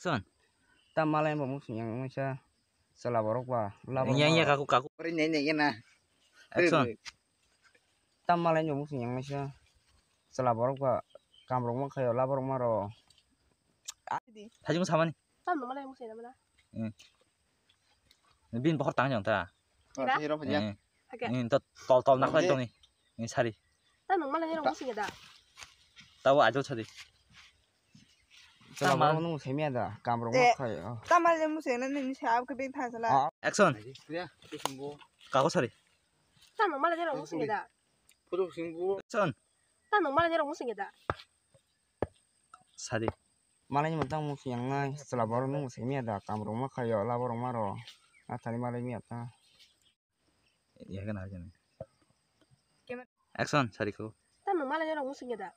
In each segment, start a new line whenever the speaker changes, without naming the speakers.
액션.
Ta malay mo musuh yang macam salah borok ba.
Iya kaku.
Ini na.
액션.
Ta malay mo musuh yang macam salah borok ba. Kamrong mo kayo laborok maro.
다지고 사만이.
땀 너무 많이 먹지 나무나.
빈 버거 당장 다.
Kira?
응.
Agak.
응, 또 낙할 동이. 이 살이.
땀 너무 많이 먹지 다.
따고 아주 쳐디.
Salah borok nung semiada. Kamrong mo kayo.
Tamal musuh ini siapa kebin thasalah.
액션. 가고 살이.
땀 너무 많이 먹지 다.
액션.
땀 너무 많이 먹지 다.
살이.
Malay mo tang musuh yang nai. Salah borok nung semiada. Kamrong mo kayo laborok maro. Tadi malay miata.
얘가 나잖아. 액션 살이 그거.
땀 너무 많이 먹지 다.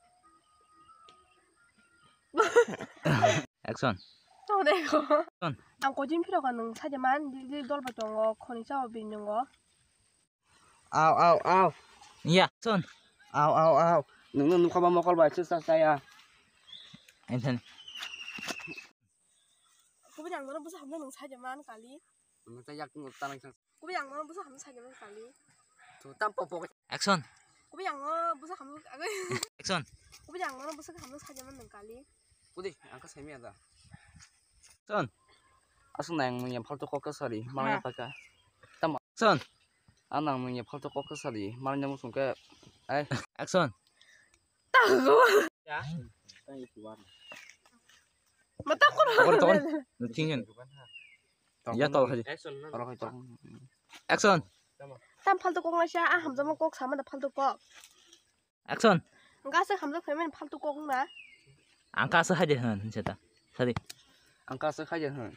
액션.
또 내가.
액션.
안 고진 필요가 는 사지만 늘 돌봤던 거 코니샤워 비는 거.
Aw.
iya 액션.
Aw. Nung kamu mau kalau baca saya.
괜찮.
그분 양반은 무슨 한 명은 사지만 갈리.
Saya yakin utang yang
그분 양반은 무슨 한 명 사지만 갈리.
tutam popok.
액션.
그분 양반 무슨 한 명.
액션.
그분 양반은 무슨 한 명 사지만 갈리.
Putih, angkat semiada.
액션.
Asal nang punya palto kok kesari, malahnya pakai.
액션.
Anang punya palto kok kesari, malahnya musuh ke.
액션.
Ya.
맞다
저건 너 팅년. 야 또 하지.
Orang itu.
액션.
땀 팔도 꼭 마셔. 아 함정은 꼭 사면 팔도 꼭.
액션.
가서 함정 되면 팔도 꼭 나.
안 가서 하지 흔 진짜. 살이.
Angkat saja.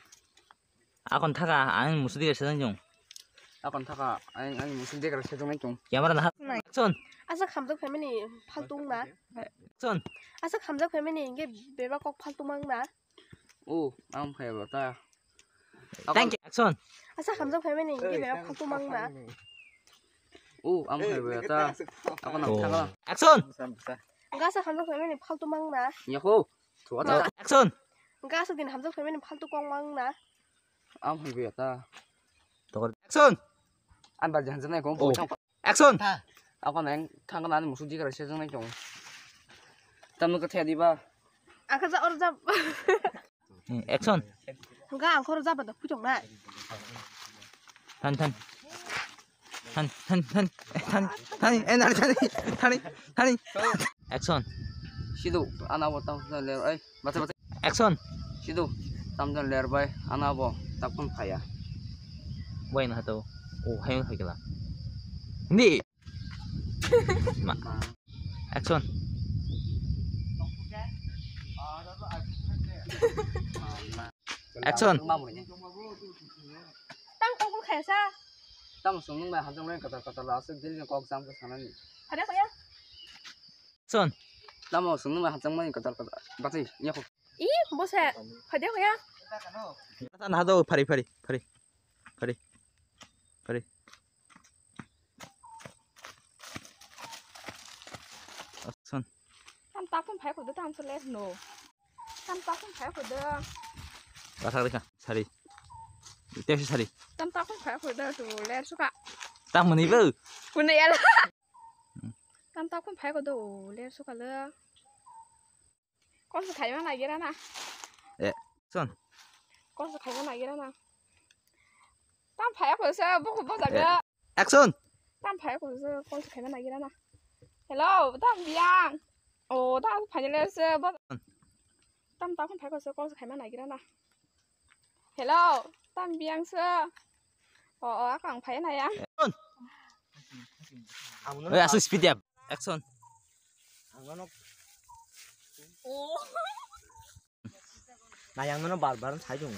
아건 타가 안 무슨 디가 세상 중.
Akan taka, ang musuh dia kalau sedang itu.
야마라 하. 액션.
아서 함정 되면 팔도 나.
액션.
아서 함정 되면 이게 매번 꼭 팔도 막 나.
Ang kayak berta.
땡큐. 액션.
아서 함정 되면 이게 매번 팔도 막 나.
Ang kayak berta. Ako nang taka.
액션.
가서 함정 되면 팔도 막 나.
Yahu. Tuwa.
액션.
가서 din 함정 되면 팔도 꼭 막 나.
Ang kayak berta.
액션.
An bal jahan sana ko po.
액션.
Ako nang taka na musuh dia kalau sedang itu. Tamu ketemu di ba?
아 그래서 어르자.
액션.
그가 안 걸어 잡아도 부정 나.
탄. 타니. 액션.
Sidu, anak bo tam ler. Baca.
액션.
Sidu, tam jan ler bay. Anak bo takpun kaya.
뭐이나 하도. 오 하영 하기라. 네. 액션. 액션.
땅 꽁꽁 해서.
Tam sung nung hamjang len kata langsung jadi kok sam ke sana ni.
하려 그냥.
액션.
Tam sung nung hamjang main kata baca. Ya kok.
이 뭐세? 하려 그냥.
나도 파리. 액션.
Tam takun phải của đứa tam số lên nổ. Tam takun phải của đứa.
나사리가 살이. 이때시 살이.
Tam takun phải của đứa đủ lên số cả.
딱 뭐니 브.
Của này là. Tam takun phải của đủ lên số cả lơ. Con sẽ thấy con này kia đó nè.
액션.
Con sẽ thấy con này kia đó nè. Tam phải của sao bố của bố giặc cơ.
액션.
Tam phải của sao con sẽ thấy con này kia đó nè. Hello, tam biang. Ồ, tam phải lên sao bố. Tam takun phải của sao con sẽ thấy con này kia đó nè. Hello, tam biang sao. Càng phải này á.
왜 아스 스피드야. 액션.
나 양면은 바로 사용.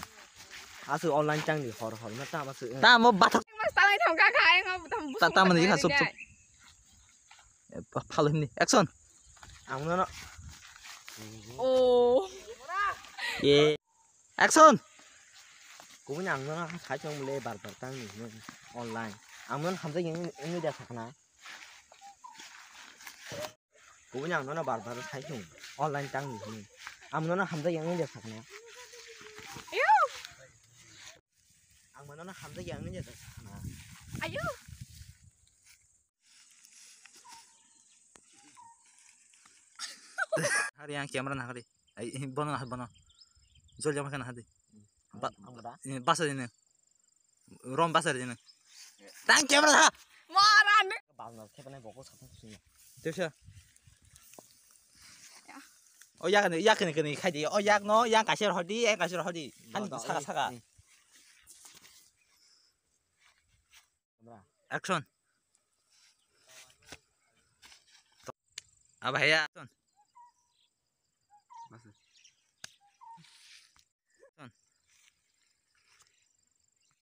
아스 온라인 장리 허러 맞다 맞어.
나뭐 바닥.
Mà sao lại thằng ca khai không?
따따면 이가 쏙쏙. 팔로 힘내. 액션.
아무나
Ồ.
예. 액션.
cũng 양면은 사용 레 바로 장리 온라인. 양면 함정 영어 대 사나. cũng 양면은 바로 사용 온라인 장리. 아무나 함정 영어 대 사나. hamza yang aja sana.
Ayo.
hari yang kamera nah hari bono jol jam kan hadi
Angda.
basar ini rom basar ini tang kamera ha
Marah nih.
Bang, siapa nih bokok satu sini.
됐어
야.
야 그네 가지 너 양 가시러 하디 애 가시러 하디 한 사가 액션 아바야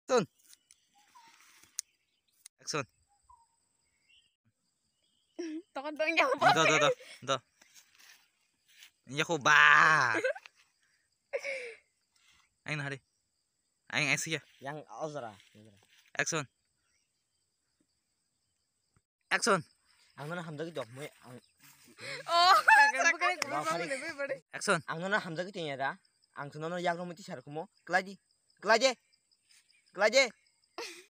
액션 액션
Tao đừng nhau.
너 야호 바 anh nào đi anh xia
Yang Ozra.
action action
Angna hamza cái dọc mới
action
Angna hamza cái tiền ra. Ang tuh nono yang rumit isar kumo. Kelaje.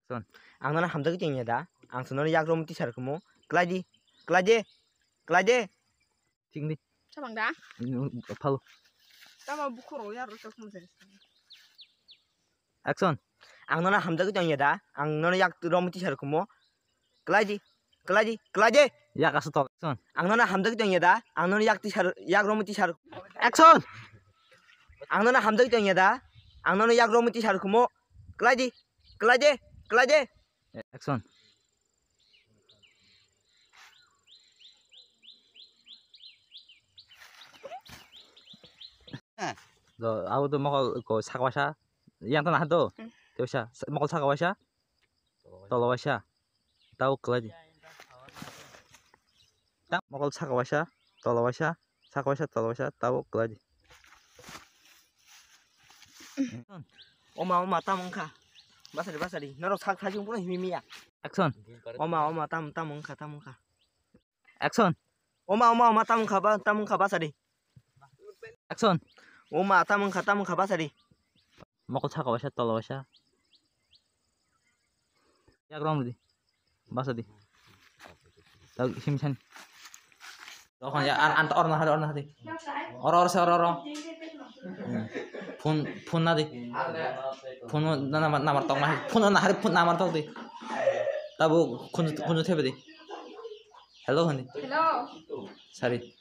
Son.
Angna hamza cái tiền ra. Ang tuh nono yang rumit isar kumo. Kelaje.
chính đi
Sao bằng đá?
팔로
Tao mà bukhoro ya rồi tao không thể.
action
Angna hamza cái tiền ra. Ang nono yang rumit isar kumo. Kelaje.
야 가서 또 action
Angna hamza cái tiền ra. Ang nono yang rumit isar.
action
Angna hamza cái tiền ra. Ang nono yang rumit isar kumo. Kelaje.
action 너 아우도 먹을 거 사과샤 양도 나도 되샤 먹을 사과샤 떨어와샤 따오 끌어지 딱 먹을 사과샤 떨어와샤 사과샤 떨어와샤 따오 끌어지
Oma tamungka. Basari. Naro sak sajung pun himimiya.
액션
Oma tamungka.
액션
Oma tamungka basari.
액션
Oma tamungka basari.
먹을 사과샤 떨어와샤 야 그럼 어디 마서디 나 힘찬 너 그냥 안 얼나 하디 얼어 폰 나디 폰 나만 떡 마시 폰 하디 폰 나만 떡디 나보 군주 태베디 헬로 honey
Hello.
sorry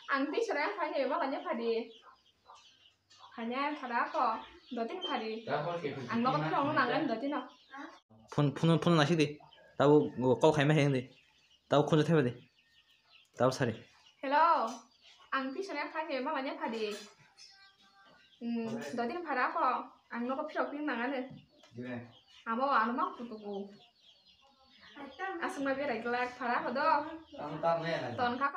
Anh tí sẽ phải nhiều mà là nhất phải đi. Phải nha, phải đá cỏ. Đầu tiên phải đi. Anh nó có biết nó nặng anh đầu tiên nào.
폰 나시디 나보 거 가면 해는데 나보 군주 태베디 나보 sorry
Hello. Anh tí sẽ phải nhiều mà là nhất phải đi. Đầu tiên phải đá cỏ. Anh nó có biết nặng anh này. Anh nó mắc tụt. Asal mah biar gelak parah kodo. Ton kak.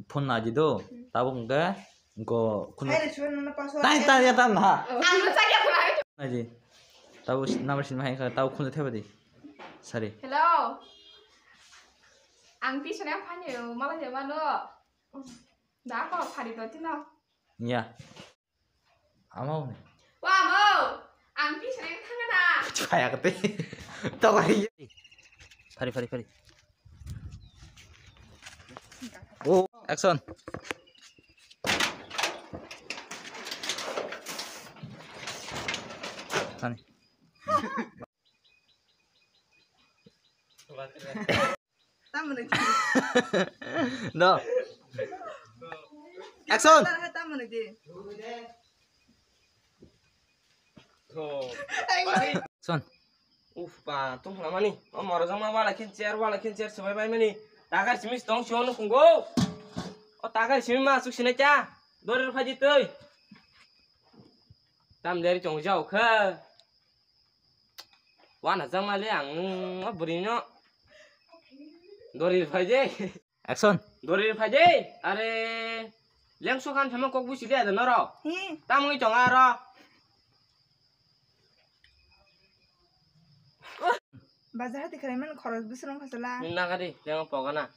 폰 나지도 나보 뭔가 이거 군주
Hay là chuyện nó có số.
딸 나
Anh nó sai cái này.
나지 나보 남을 신마하니까 나보 군주 태베디 sorry
Hello. Anh tí sẽ phải nhiều mà là nhiều mà nữa. Đá cỏ phải đi đầu tiên nào.
야 아마 오네
Wow, mo. Anh tí sẽ thắng à.
가야 그때 떠가 파리 오 액션 아니
Tao mà được.
너 액션
Tao mà được gì?
액션
Ufa, tung lama nih. Mau orang sama wala kincer sebagai main ini. Tagar simis tong siono kunggo. Oh tagar simis masuk sini aja. Dorir faji tuh. Tam dari cong jauh ke. Wana sama liang, berinya. Dorir faji.
액션
Dorir faji. Are liang sukan sama kok busi dia ada noro.
Hi.
Tamu itu ngaro.
Bazar hati kalian khoros bisrong khasala.
Minna kadi, liang pokoknya.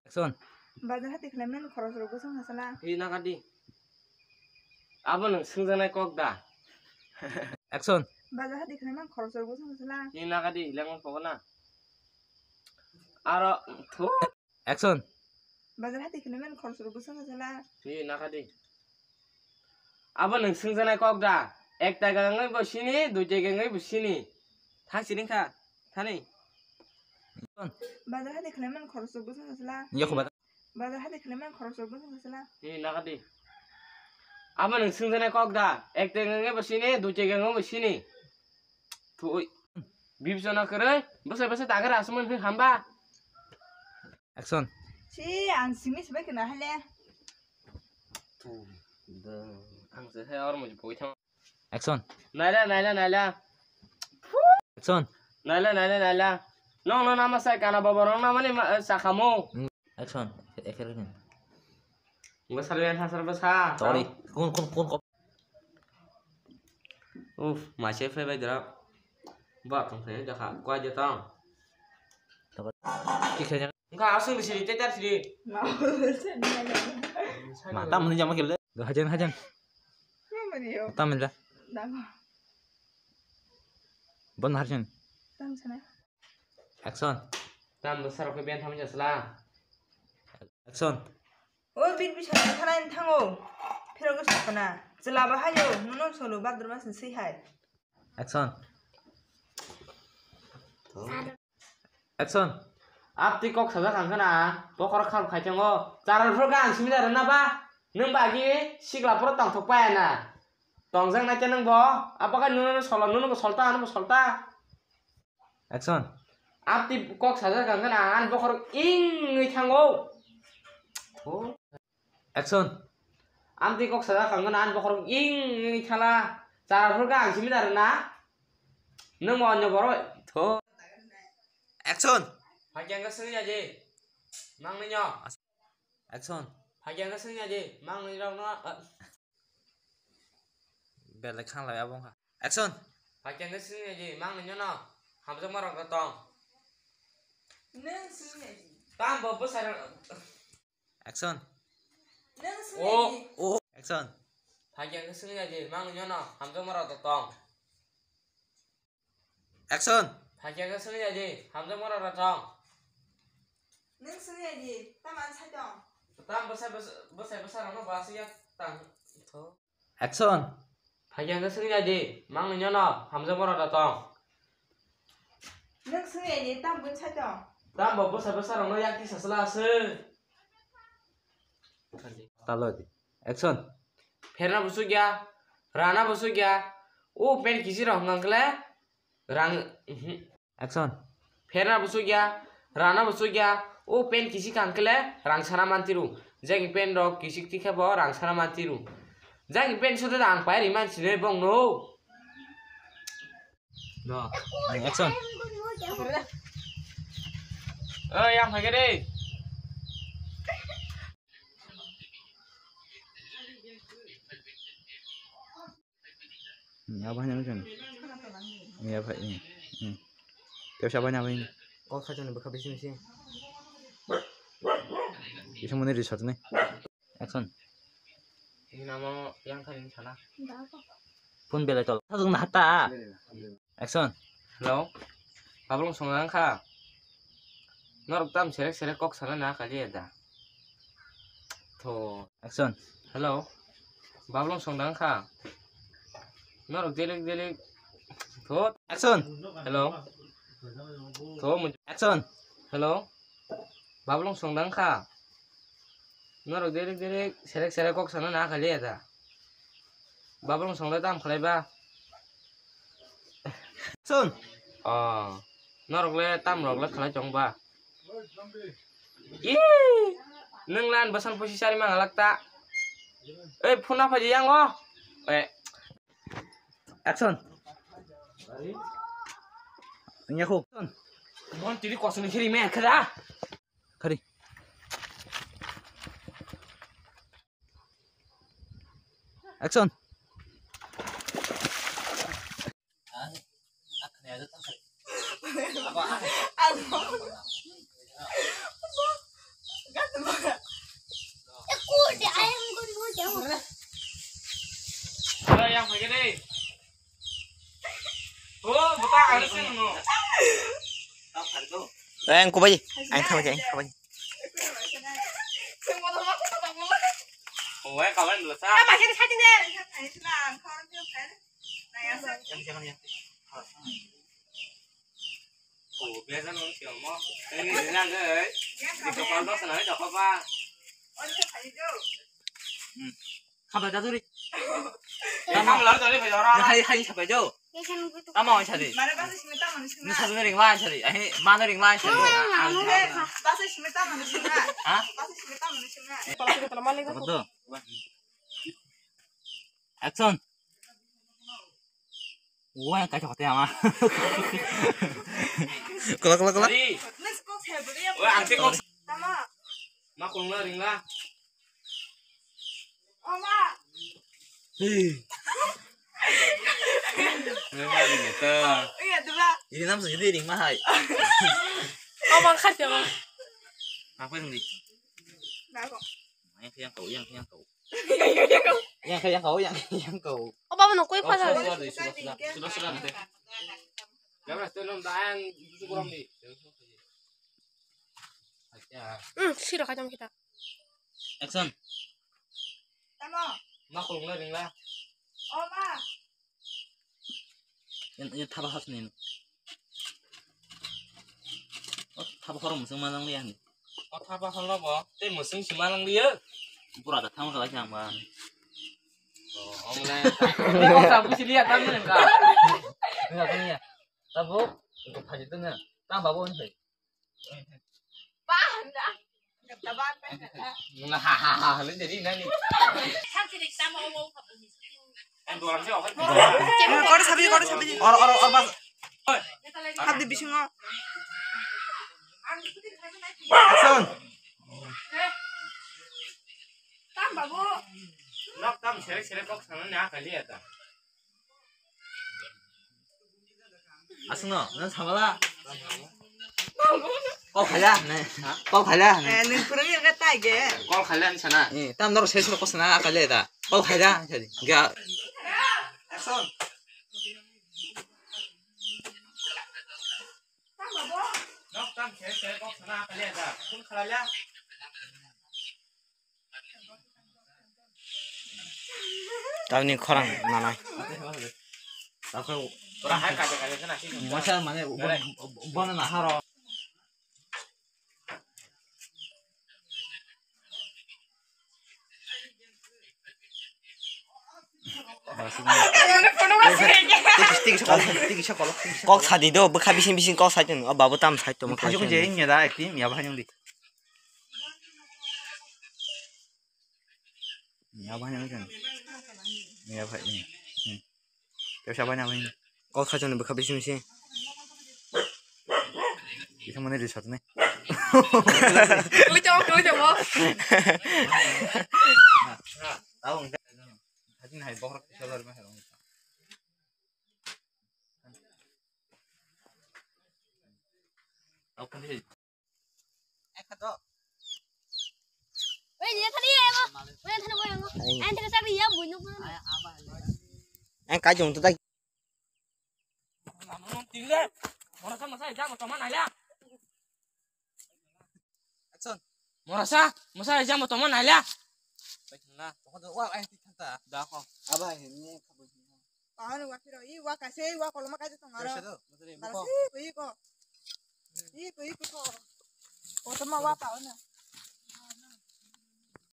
액션
Bazar hati kalian khoros bisrong khasala.
Minna kadi. Apa neng sengjanai kok dah.
액션
Baza hati kena khorso bosan sala.
이 나가디 랭만 보거나 알아 더
액션
Baza hati kena khorso bosan sala.
이 나가디 아버 능승선의 꼭다 액다강의 보시니 두제강의 보시니 당신인가 타니
Baza hati kena khorso bosan sala.
야코 받아
Baza hati kena khorso bosan sala.
이 나가디 아버 능승선의 꼭다 액다강의 보시니 두제강의 보시니 두 비비소나 그래 벌써 다가라 asum은 그 한바
액션
Si ang simi sebab kena hale.
너 항상 헤어를 뭐지 보이 참
액션
날라
액션
너 나마 사이카나 바바랑 나마니 사카모
액션 액션
뭐 살면 하서 사
sorry 콘
우프 마셰 페베드라 봐 동생 저 과 저 땅
키케냐
그러니까 아승 시리 때짜 시리
마땀 문제 뭐 길래 너 하장
Mama dia.
땀 문제
Dama.
뭔 하장
Dam sana.
액션
땀 besar ke bian thamnya sala
액션
Oh bit bisa thana thango. Phiro ko sakana. Jelaba hayo nuno solo badruma sensei hai.
액션 액션
앞뒤 꼭 사자 간거나 보거라 칼 가정어 자를 풀가 안심이다 그러나 봐 능바기 시글라프로 땅 톡바야나 동상 나자 능보 아빠가 누누는 설라 누누고 설다 하는 거 설다
액션
앞뒤 꼭 사자 간거나 안 보거라 잉의 창고
액션
앞뒤 꼭 사자 간거나 안 보거라 잉의 창라 자를 풀가 안심이다 그러나 능뭐 언제 보러 더
액션
박양가 승이야지 막느냐
액션
박양가 승이야지 막느냐고 나
벨레 칸라 야봉가 액션
박양가 승이야지 막느냐 나 함정 말아 갔다
Nang sumi.
땀 버버 사랑
액션
Nang sumi.
오
오 액션
박양가 승이야지 막느냐 나 함정 말아 갔다
액션
박양가 승이야지 함정 말아 갔다
Nang sumi aja. Taman sadong.
땀 버사 사랑은 봐서야 땀더
액션
박양가 승이야지 막느냐 나 함정 말아 갔다
Nang sumi aja. Tam bun sadong.
땀 버버 사랑은 약기 사슬라스
달러지 액션
फेरना बसु गया राना बसु गया ओ पेन किसी रंग अंकल रंग
액션
फेरना बसु गया राना बसु गया ओ पेन किसी का अंकल रंग सारा मानतीरू जागी पेन रॉक किसी तीखा बो रंग सारा मानतीरू जागी पेन सुधे रंग पायर इमान सिने बंग नो
액션
yang pakai deh
Ya banyak macam ni. Ya baik ni. Tiap siapa ni apa ini?
Kok saja nih bekal bisi
Bisa mana di satu ni? Action.
ini nama yang kali ini salah
Pun bela tol. Satu nata. Action.
hello babulung songang ka norok tam selek kok sana na kali ada to
Action.
hello babulung songang ka norok delik to
Action.
hello to
Action.
hello babulung songang ka norok delik selek kok sana na kali ada babulung songang tam kali ba
Action.
norok le tam rok le kali chong ba ih neng lan basan posisi ari mangalak tak phone apa aja yang oh
Action. Ini aku.
mon tiri kosong ni kiri mer kada
Kari. Action.
yang pakai deh bata ada sih no.
Anh cô bay anh thôi chị anh thôi.
Ủa cậu anh được sao?
mà cái sa진 내 thấy là con chưa thấy này ăn rồi
Em xem đi.
Ủa bây giờ nó kiểu mà cái gì thế này đấy? Thì cho con đó sẽ nói cho con ba.
ôi chưa thấy chưa
가봐 나들이.
Không lớn rồi đi phải đó.
하이 잡아 줘. 까마 차디.
말을 봐서 심을 따면 심을
니 사드링 라인 차디. 아니 마늘링 라인 차디.
봐서 심을 따면 심을
아?
봐서 심을 따면 심을
그것도. 액션. 오야 까지 어때 아마. 끌라.
Đi.
nó có thể bự đi
Ủa ăn cái con.
tao mà
Mà cùng lên đỉnh ra.
엄마
Người ta đỉnh tơ.
이게 누가
이 남자 유대링 마하이.
Ông khách chưa mà.
아 그럼 đi.
나고
그냥 cậu. 그냥 cậu.
Ông ba nó quay qua rồi.
Sudah nanti. Ya udah belum dah yang itu kurang nih. Aja.
싫어 가자면 kita.
액션.
tao mà
Mà cùng lên đỉnh ra.
엄마
얘 타바 하스네. 타바 걸어 무슨 말랑 리야.
Apa apa kalau apa? Teh musim semalang dia.
불하다 타면 가지 않아.
Oh, mulai. Ini kok kamu sih lihat tangan enggak?
Enggak punya. Tabu untuk haji tengah. Tang babu ini.
tao bán bé
Nah, hahaha, lu jadi nani? Em dua làm sao hết?
거리 잡이지
얼 맞.
밥도 미싱어
액션.
땀 바보
Nó tâm sẽ bóc sang nó nhá cái liệt à?
아스너, 넌 잡아라. 가자. 네. 가자. 네.
는 그런 일 같다 이게
Con khai lên xem nào.
예, 땀 너로 세수로 껐으나 아까 레다. 가자. 그러니까
액션 땀 바보
Nó tâm sẽ bóc sang nó cái liệt à? Không khai lên.
다운이 커랑 나나. 나 그리고
Tôi hai cái thế này chứ.
원샷 만에 번은 하러.
꼭 사디도 뭐 비신 꼭 사든 마부 땀 살도 뭐
가지고 이제 입니다. 액팀 야부 한영디. 야부 한영디. 야부 한. 샤바 야부.
꼭 사전에 뭐 비신
이 상만에 주셨네.
Cứ cho bố.
나온 사진 할 먹으러 저러면 해롱. 근데
Ê, gì thằng đi em không? Ê, thằng quay không? Anh thằng sao bây giờ buồn không?
anh cái dùng tôi tay
Nó tiếng lên. Mà sao ra một tấm này nha. Mà sao ra một tấm này nha.
나 거.
아바 했네
아는 와 필요 이와 가세 와 걸로 막까지 통 알아
무슨
이거 어떤 마 와봐 오늘